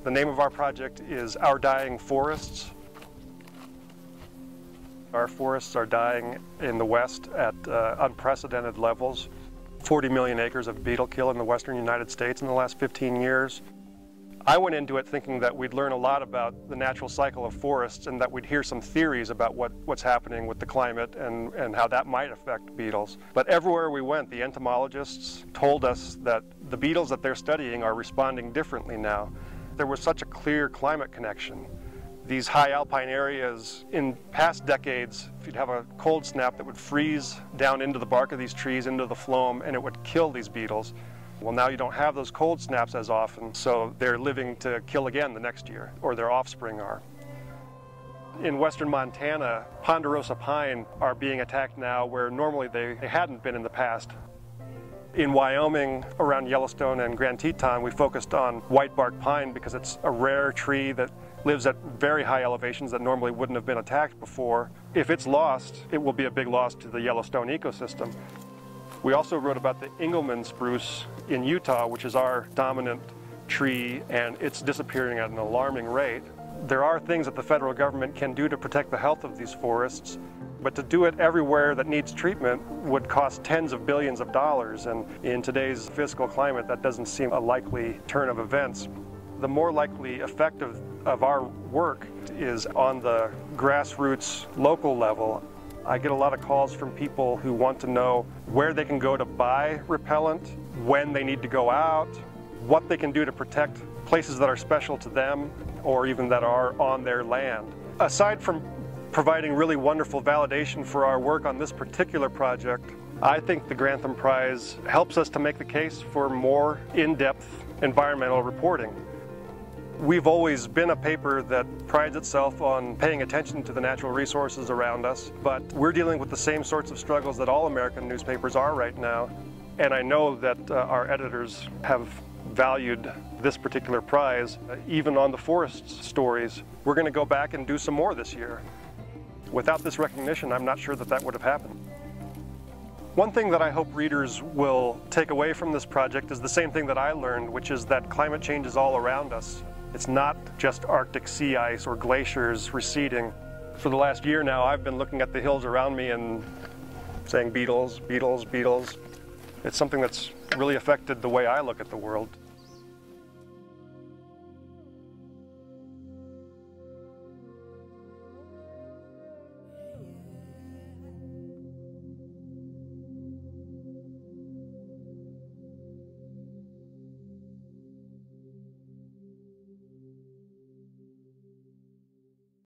The name of our project is Our Dying Forests. Our forests are dying in the West at unprecedented levels. 40 million acres of beetle kill in the western United States in the last 15 years. I went into it thinking that we'd learn a lot about the natural cycle of forests and that we'd hear some theories about what's happening with the climate and how that might affect beetles. But everywhere we went, the entomologists told us that the beetles that they're studying are responding differently now. There was such a clear climate connection. These high alpine areas, in past decades, if you'd have a cold snap that would freeze down into the bark of these trees, into the phloem, and it would kill these beetles. Well, now you don't have those cold snaps as often, so they're living to kill again the next year, or their offspring are. In western Montana, ponderosa pine are being attacked now where normally they hadn't been in the past. In Wyoming, around Yellowstone and Grand Teton, we focused on whitebark pine because it's a rare tree that lives at very high elevations that normally wouldn't have been attacked before. If it's lost, it will be a big loss to the Yellowstone ecosystem. We also wrote about the Engelmann spruce in Utah, which is our dominant tree, and it's disappearing at an alarming rate. There are things that the federal government can do to protect the health of these forests, but to do it everywhere that needs treatment would cost tens of billions of dollars, and in today's fiscal climate, that doesn't seem a likely turn of events. The more likely effect of our work is on the grassroots local level. I get a lot of calls from people who want to know where they can go to buy repellent, when they need to go out, what they can do to protect places that are special to them or even that are on their land. Aside from providing really wonderful validation for our work on this particular project, I think the Grantham Prize helps us to make the case for more in-depth environmental reporting. We've always been a paper that prides itself on paying attention to the natural resources around us, but we're dealing with the same sorts of struggles that all American newspapers are right now. And I know that our editors have valued this particular prize, even on the forest stories. We're going to go back and do some more this year. Without this recognition, I'm not sure that that would have happened. One thing that I hope readers will take away from this project is the same thing that I learned, which is that climate change is all around us. It's not just Arctic sea ice or glaciers receding. For the last year now, I've been looking at the hills around me and saying beetles, beetles, beetles. It's something that's really affected the way I look at the world.